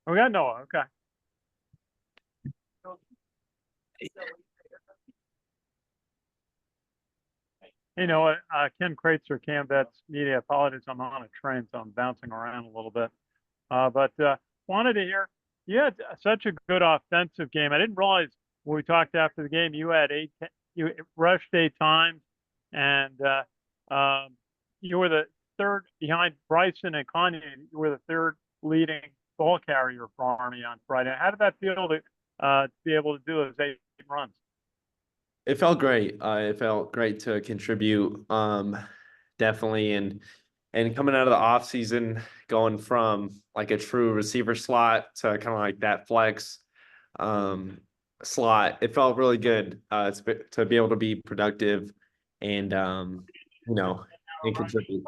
We got Noah. Okay. You know what? Ken Kraetzer, Cadets media. Apologies, I'm on a train, so I'm bouncing around a little bit. But wanted to hear you had such a good offensive game. I didn't realize when we talked after the game you had you rushed 8 times, and you were the third behind Bryson and Kanye. You were the third leading ball carrier for Army on Friday. How did that feel to be able to do those 8 runs? It felt great. It felt great to contribute. Definitely. And coming out of the off season, going from like a true receiver slot to kind of like that flex um, slot, it felt really good to be able to be productive and you know and contribute.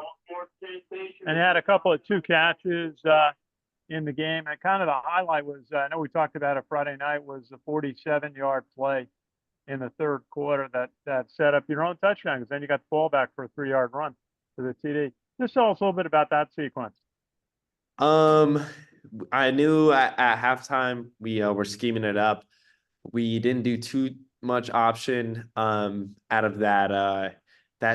And he had a couple of 2 catches in the game. And kind of the highlight was, I know we talked about it Friday night, was the 47-yard play in the third quarter that set up your own touchdown, because then you got the ball back for a 3-yard run to the TD. Just tell us a little bit about that sequence. Um, I knew at halftime we were scheming it up. We didn't do too much option out of that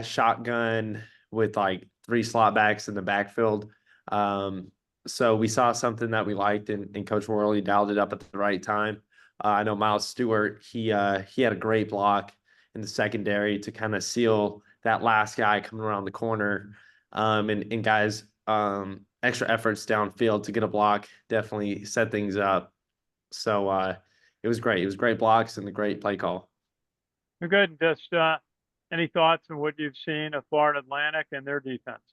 shotgun with like three slot backs in the backfield. Um, so we saw something that we liked, and Coach Worley dialed it up at the right time. I know Miles Stewart, he had a great block in the secondary to kind of seal that last guy coming around the corner. And guys, extra efforts downfield to get a block definitely set things up. So it was great. It was great blocks and a great play call. You're good. Just any thoughts on what you've seen of Florida Atlantic and their defense?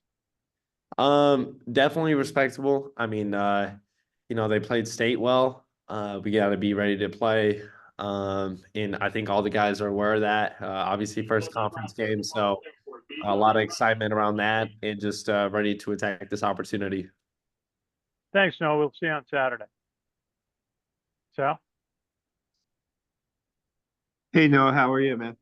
Definitely respectable. I mean, they played state well. We got to be ready to play. And I think all the guys are aware of that. Obviously, first conference game, so a lot of excitement around that, and just ready to attack this opportunity. Thanks, Noah. We'll see you on Saturday. So, Hey Noah, how are you, man?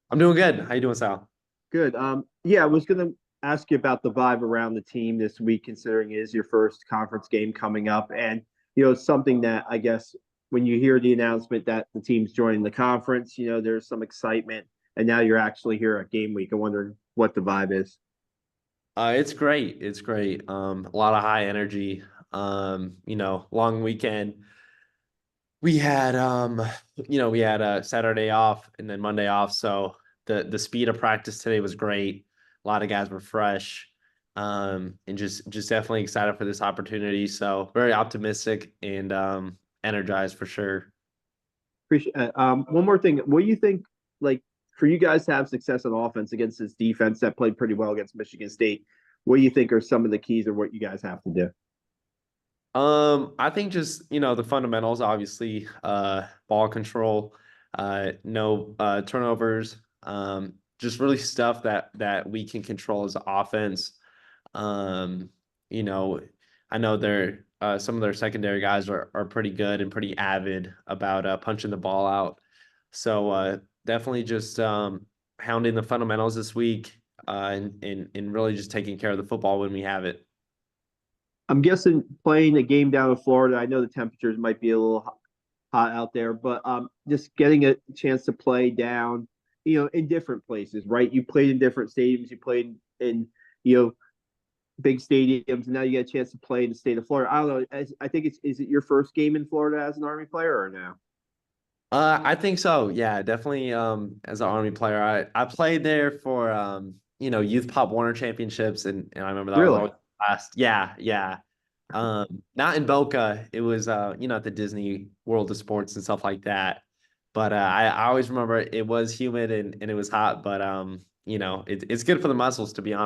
I'm doing good. How you doing, Sal? Good. Yeah, I was gonna ask you about the vibe around the team this week, considering it is your first conference game coming up, and it's something that I guess when you hear the announcement that the team's joining the conference, there's some excitement, and now you're actually here at game week. I'm wondering what the vibe is. It's great. It's great. A lot of high energy. Long weekend. We had a Saturday off and then Monday off. So the speed of practice today was great. A lot of guys were fresh. And just definitely excited for this opportunity. So very optimistic and energized for sure. Appreciate it. One more thing. What do you think, like, for you guys to have success on offense against this defense that played pretty well against Michigan State? What do you think are some of the keys or what you guys have to do? I think just, the fundamentals, obviously, ball control, no turnovers, just really stuff that we can control as an offense. Um, you know, I know they're some of their secondary guys are pretty good and pretty avid about punching the ball out. So definitely just hounding the fundamentals this week, and really just taking care of the football when we have it. I'm guessing playing a game down in Florida, I know the temperatures might be a little hot out there, but just getting a chance to play down, in different places, right? You played in different stadiums, you played in, you know, big stadiums, and now you get a chance to play in the state of Florida. I don't know. I think is it your first game in Florida as an Army player or no? I think so. Yeah, definitely. As an Army player, I played there for Youth Pop Warner Championships, and I remember that was Really? always last. Yeah, yeah. Not in Boca. It was at the Disney World of Sports and stuff like that. But I always remember it was humid and it was hot, but it's good for the muscles, to be honest.